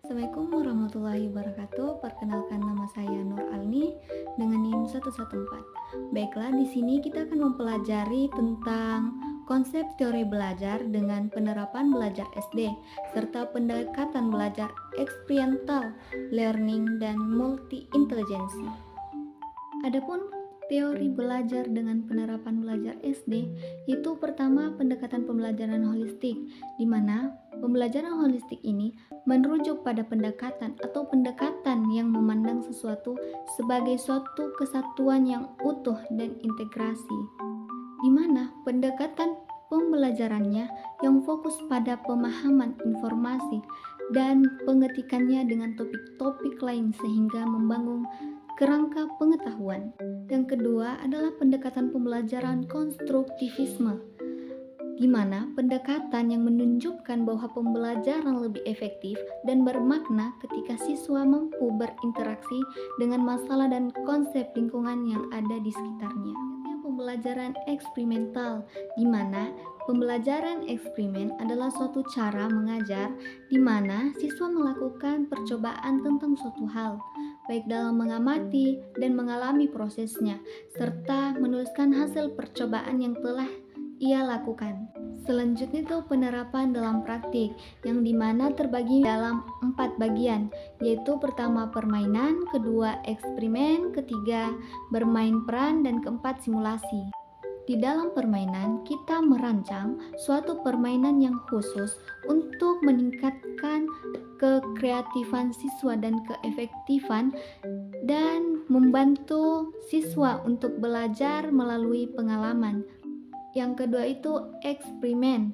Assalamualaikum warahmatullahi wabarakatuh. Perkenalkan nama saya Nur Alni dengan NIM 114. Baiklah, di sini kita akan mempelajari tentang konsep teori belajar dengan penerapan belajar SD serta pendekatan belajar experiential learning dan multi intelligency. Adapun teori belajar dengan penerapan belajar SD, yaitu pertama pendekatan pembelajaran holistik, di mana pembelajaran holistik ini merujuk pada pendekatan atau pendekatan yang memandang sesuatu sebagai suatu kesatuan yang utuh dan integrasi, di mana pendekatan pembelajarannya yang fokus pada pemahaman informasi dan pengetikannya dengan topik-topik lain sehingga membangun kerangka pengetahuan. Yang kedua adalah pendekatan pembelajaran konstruktivisme, di mana pendekatan yang menunjukkan bahwa pembelajaran lebih efektif dan bermakna ketika siswa mampu berinteraksi dengan masalah dan konsep lingkungan yang ada di sekitarnya. Pembelajaran eksperimental, di mana pembelajaran eksperimen adalah suatu cara mengajar di mana siswa melakukan percobaan tentang suatu hal, baik dalam mengamati dan mengalami prosesnya, serta menuliskan hasil percobaan yang telah ia lakukan. Selanjutnya itu penerapan dalam praktik, yang dimana terbagi dalam 4 bagian, yaitu pertama permainan, kedua eksperimen, ketiga bermain peran, dan keempat simulasi. Di dalam permainan, kita merancang suatu permainan yang khusus untuk meningkatkan kekreatifan siswa dan keefektifan dan membantu siswa untuk belajar melalui pengalaman. Yang kedua itu eksperimen.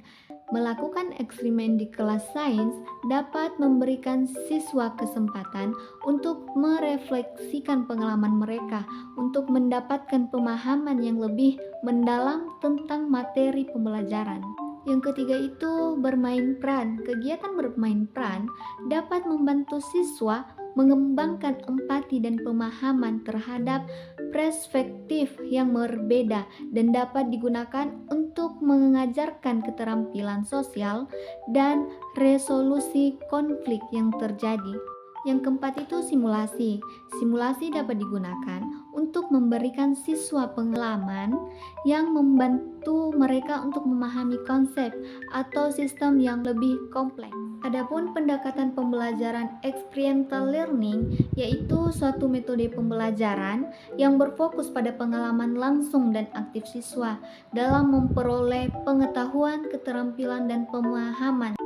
Melakukan eksperimen di kelas sains dapat memberikan siswa kesempatan untuk merefleksikan pengalaman mereka untuk mendapatkan pemahaman yang lebih mendalam tentang materi pembelajaran. Yang ketiga itu bermain peran. Kegiatan bermain peran dapat membantu siswa mengembangkan empati dan pemahaman terhadap perspektif yang berbeda dan dapat digunakan untuk mengajarkan keterampilan sosial dan resolusi konflik yang terjadi. Yang keempat itu simulasi. Simulasi dapat digunakan untuk memberikan siswa pengalaman yang membantu mereka untuk memahami konsep atau sistem yang lebih kompleks. Adapun pendekatan pembelajaran experiential learning, yaitu suatu metode pembelajaran yang berfokus pada pengalaman langsung dan aktif siswa dalam memperoleh pengetahuan, keterampilan, dan pemahaman.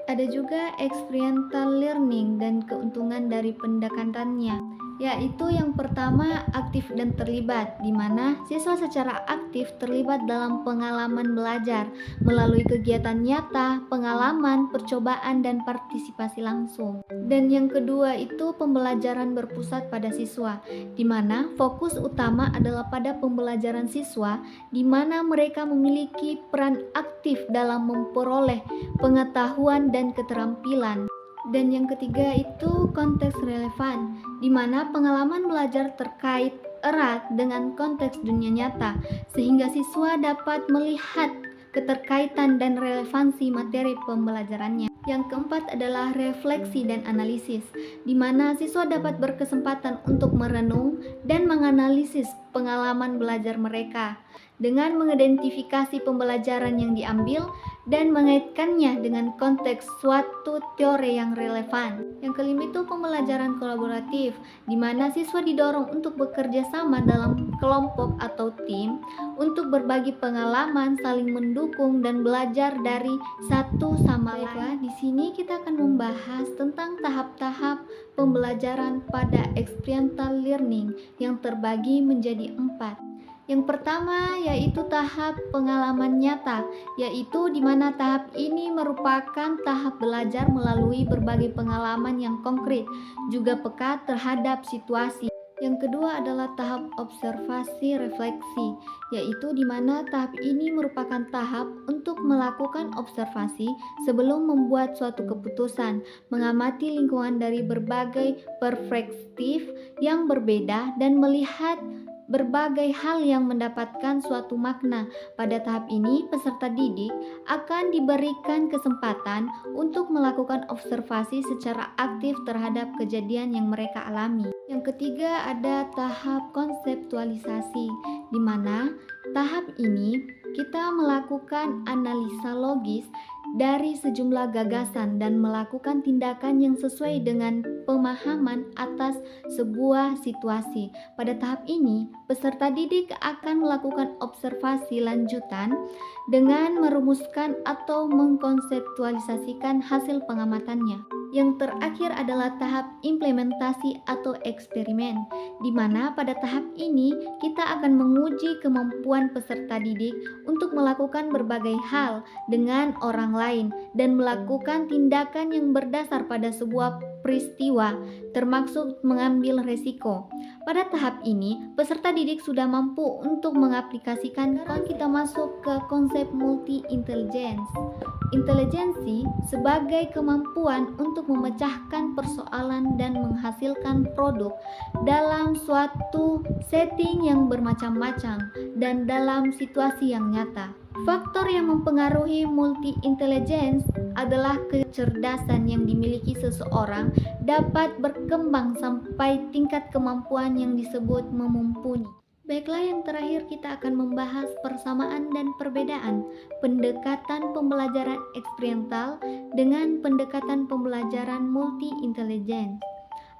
Ada juga experiential learning dan keuntungan dari pendekatannya, yaitu yang pertama aktif dan terlibat, di mana siswa secara aktif terlibat dalam pengalaman belajar melalui kegiatan nyata, pengalaman, percobaan, dan partisipasi langsung. Dan yang kedua itu pembelajaran berpusat pada siswa, di mana fokus utama adalah pada pembelajaran siswa, di mana mereka memiliki peran aktif dalam memperoleh pengetahuan dan keterampilan. Dan yang ketiga itu konteks relevan, di mana pengalaman belajar terkait erat dengan konteks dunia nyata, sehingga siswa dapat melihat keterkaitan dan relevansi materi pembelajarannya. Yang keempat adalah refleksi dan analisis, di mana siswa dapat berkesempatan untuk merenung dan menganalisis pengalaman belajar mereka dengan mengidentifikasi pembelajaran yang diambil dan mengaitkannya dengan konteks suatu teori yang relevan. Yang kelima itu pembelajaran kolaboratif, di mana siswa didorong untuk bekerja sama dalam kelompok atau tim untuk berbagi pengalaman, saling mendukung, dan belajar dari satu sama lain. Di sini kita akan membahas tentang tahap-tahap pembelajaran pada experiential learning yang terbagi menjadi 4. Yang pertama yaitu tahap pengalaman nyata, yaitu di mana tahap ini merupakan tahap belajar melalui berbagai pengalaman yang konkret, juga peka terhadap situasi. Yang kedua adalah tahap observasi refleksi, yaitu di mana tahap ini merupakan tahap untuk melakukan observasi sebelum membuat suatu keputusan, mengamati lingkungan dari berbagai perspektif yang berbeda dan melihat berbagai hal yang mendapatkan suatu makna. Pada tahap ini, peserta didik akan diberikan kesempatan untuk melakukan observasi secara aktif terhadap kejadian yang mereka alami. Yang ketiga ada tahap konseptualisasi, di mana tahap ini kita melakukan analisa logis dari sejumlah gagasan dan melakukan tindakan yang sesuai dengan pemahaman atas sebuah situasi. Pada tahap ini, peserta didik akan melakukan observasi lanjutan dengan merumuskan atau mengkonseptualisasikan hasil pengamatannya. Yang terakhir adalah tahap implementasi atau eksperimen, di mana pada tahap ini kita akan menguji kemampuan peserta didik untuk melakukan berbagai hal dengan orang lain dan melakukan tindakan yang berdasar pada sebuah peristiwa, termasuk mengambil resiko. Pada tahap ini, peserta didik sudah mampu untuk mengaplikasikan. Sekarang kita masuk ke konsep multi-intelligence. Intelijensi sebagai kemampuan untuk memecahkan persoalan dan menghasilkan produk dalam suatu setting yang bermacam-macam dan dalam situasi yang nyata. Faktor yang mempengaruhi multi-intelligence adalah kecerdasan yang dimiliki seseorang dapat berkembang sampai tingkat kemampuan yang disebut memumpuni. Baiklah, yang terakhir kita akan membahas persamaan dan perbedaan pendekatan pembelajaran eksperimental dengan pendekatan pembelajaran multi-intelligence.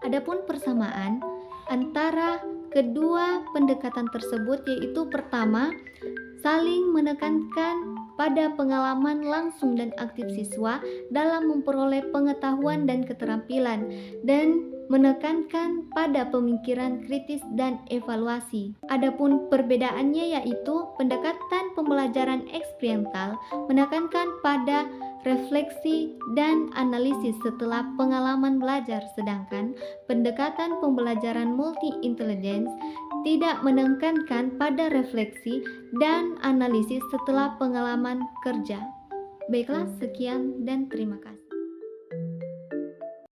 Adapun persamaan antara kedua pendekatan tersebut yaitu pertama, saling menekankan pada pengalaman langsung dan aktif siswa dalam memperoleh pengetahuan dan keterampilan, dan menekankan pada pemikiran kritis dan evaluasi. Adapun perbedaannya yaitu pendekatan pembelajaran eksperimental menekankan pada refleksi dan analisis setelah pengalaman belajar, sedangkan pendekatan pembelajaran multi-intelligence tidak menekankan pada refleksi dan analisis setelah pengalaman kerja. Baiklah, sekian dan terima kasih.